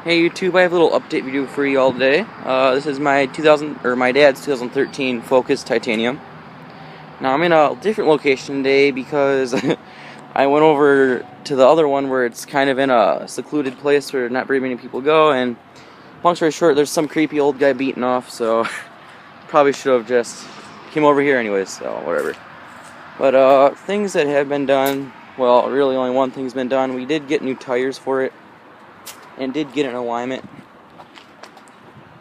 Hey YouTube, I have a little update video for you all today. This is my my dad's 2013 Focus Titanium. Now I'm in a different location today because I went over to the other one where it's kind of in a secluded place where not very many people go, and long story short, there's some creepy old guy beating off, so probably should have just came over here anyways, so whatever. But things that have been done, well, really only one thing's been done. We did get new tires for it and did get an alignment.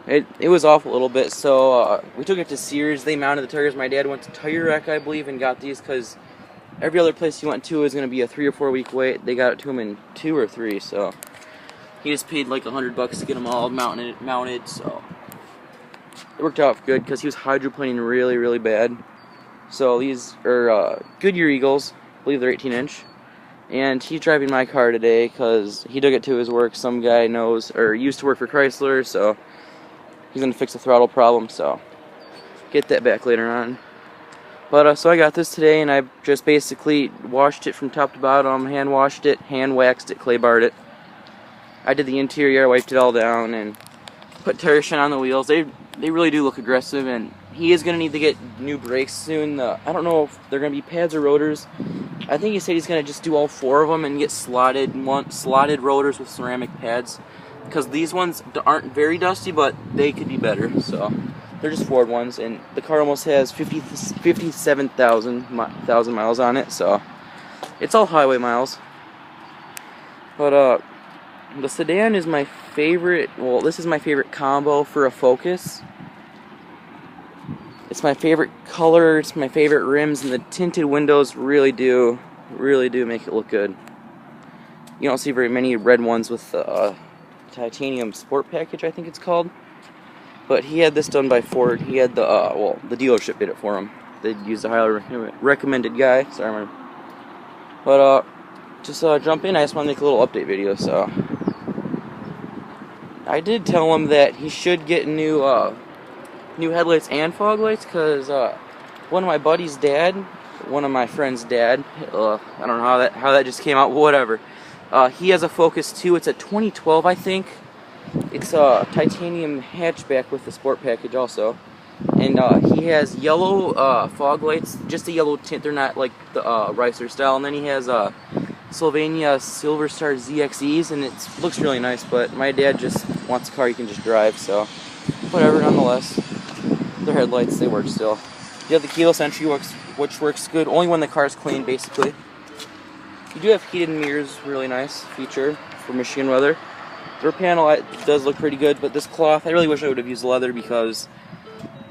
It was off a little bit, so we took it to Sears. They mounted the tires. My dad went to Tire Rack, I believe, and got these because every other place he went to is going to be a 3 or 4 week wait. They got it to him in 2 or 3, so he just paid like $100 to get them all mounted. So it worked out good because he was hydroplaning really, really bad. So these are Goodyear Eagles. I believe they're 18-inch. And he's driving my car today because he took it to his work. Some guy knows, or used to work for Chrysler, so he's going to fix the throttle problem, so get that back later on. But so I got this today, and I just basically washed it from top to bottom, hand washed it, hand waxed it, clay barred it. I did the interior, wiped it all down, and put tire shine on the wheels. They really do look aggressive, and he is going to need to get new brakes soon. I don't know if they're going to be pads or rotors. I think he said he's going to just do all 4 of them and get slotted rotors with ceramic pads, because these ones aren't very dusty, but they could be better. So they're just Ford ones, and the car almost has 57,000 miles on it, so it's all highway miles. But the sedan is my favorite. Well, this is my favorite combo for a Focus. It's my favorite color, it's my favorite rims, and the tinted windows really do make it look good. You don't see very many red ones with the titanium sport package, I think it's called. But he had this done by Ford. He had the dealership did it for him. They used a highly recommended guy. Sorry, but just jump in. I just want to make a little update video. So I did tell him that he should get new headlights and fog lights, because one of my buddy's dad, one of my friend's dad, I don't know how that just came out, but whatever. He has a Focus too. It's a 2012, I think. It's a titanium hatchback with the sport package also, and he has yellow fog lights, just a yellow tint. They're not like the Ricer style. And then he has Sylvania Silver Star ZXEs, and it looks really nice. But my dad just wants a car you can just drive, so whatever. Nonetheless. Their headlights, they work still. You have the keyless entry, which works good only when the car's clean, basically. You do have heated mirrors, really nice feature for Michigan weather. Door panel does look pretty good, but this cloth, I really wish I would have used leather, because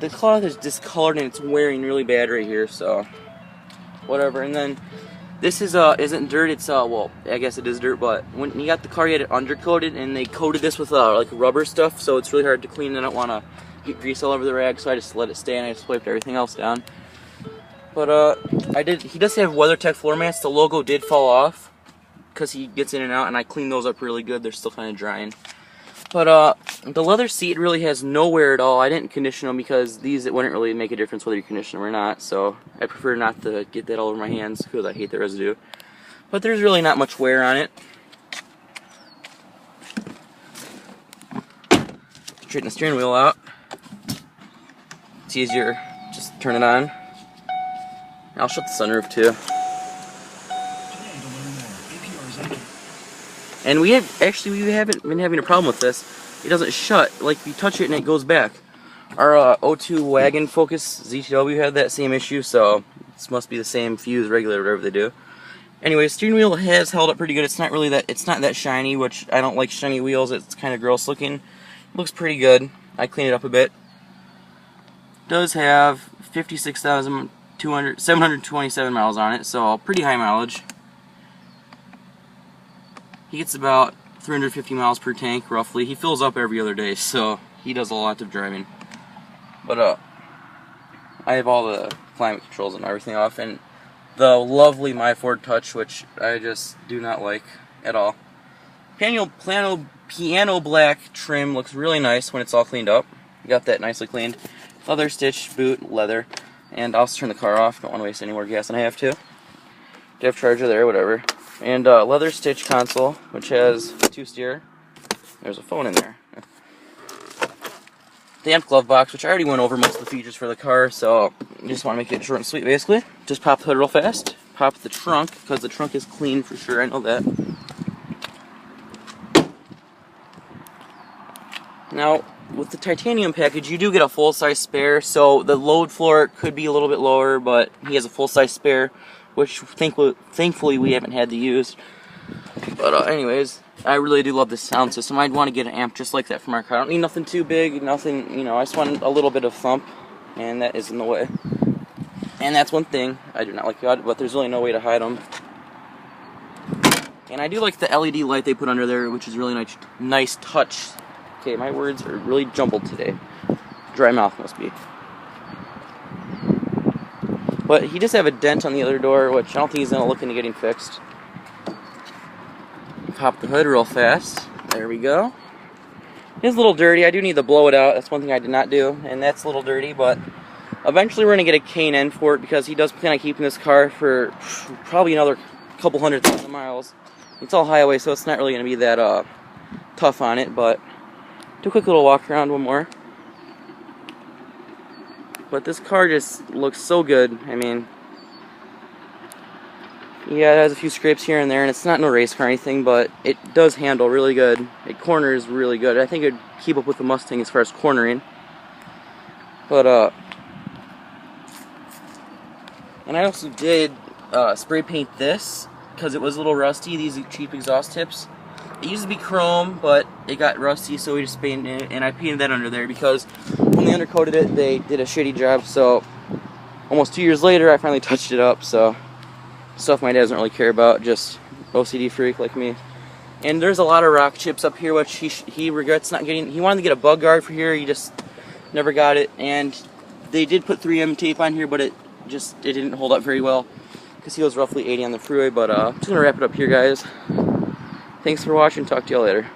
the cloth is discolored and it's wearing really bad right here, so whatever. And then this isn't dirt, it's well, I guess it is dirt, but when you got the car, you had it undercoated, and they coated this with like rubber stuff, so it's really hard to clean. I don't want to get grease all over the rag, so I just let it stay, and I just wiped everything else down. But he does have WeatherTech floor mats. The logo did fall off because he gets in and out, and I cleaned those up really good. They're still kind of drying. But the leather seat really has no wear at all. I didn't condition them because it wouldn't really make a difference whether you condition them or not, so I prefer not to get that all over my hands because I hate the residue. But there's really not much wear on it. Straighten the steering wheel out. It's easier, just turn it on. I'll shut the sunroof too. And we haven't been having a problem with this. It doesn't shut, like you touch it and it goes back. Our O2 wagon Focus ZTW had that same issue, so this must be the same fuse regulator, whatever they do. Anyway, steering wheel has held up pretty good. It's not that shiny, which I don't like shiny wheels. It's kind of gross looking. It looks pretty good. I cleaned it up a bit. Does have 727 miles on it, so pretty high mileage. He gets about 350 miles per tank, roughly. He fills up every other day, so he does a lot of driving. But I have all the climate controls and everything off, and the lovely My Ford Touch, which I just do not like at all. Piano black trim looks really nice when it's all cleaned up. Got that nicely cleaned. Leather stitch boot, leather, and I'll turn the car off. Don't want to waste any more gas than I have to. DEF charger there, whatever. And leather stitch console, which has 2 steer. there's a phone in there. Damp glove box, which I already went over most of the features for the car, so I just want to make it short and sweet basically. Just pop the hood real fast, pop the trunk, because the trunk is clean for sure, I know that. Now, with the titanium package, you do get a full-size spare, so the load floor could be a little bit lower, but he has a full-size spare, which thankfully we haven't had to use. But anyways, I really do love this sound system. I'd want to get an amp just like that from our car. I don't need nothing too big, nothing, you know, I just want a little bit of thump, and that is in the way. And that's one thing I do not like about it, but there's really no way to hide them. And I do like the LED light they put under there, which is really nice touch. Okay, my words are really jumbled today. Dry mouth must be. But he does have a dent on the other door, which I don't think he's going to look into getting fixed. Pop the hood real fast. There we go. It's a little dirty. I do need to blow it out. That's one thing I did not do, and that's a little dirty, but eventually we're going to get a K&N for it because he does plan on keeping this car for probably another couple 100,000 miles. It's all highway, so it's not really going to be that tough on it, but do a quick little walk around, one more. But this car just looks so good. I mean, yeah, it has a few scrapes here and there, and it's not no race car or anything, but it does handle really good. It corners really good. I think it would keep up with the Mustang as far as cornering. But, and I also did spray paint this, because it was a little rusty, these cheap exhaust tips. It used to be chrome, but it got rusty, so we just painted it, and I painted that under there, because when they undercoated it, they did a shitty job, so almost 2 years later, I finally touched it up, so stuff my dad doesn't really care about, just OCD freak like me. And there's a lot of rock chips up here, which he regrets not getting. He wanted to get a bug guard for here, he just never got it, and they did put 3M tape on here, but it didn't hold up very well, because he was roughly 80 on the freeway. But I'm just going to wrap it up here, guys. Thanks for watching, talk to y'all later.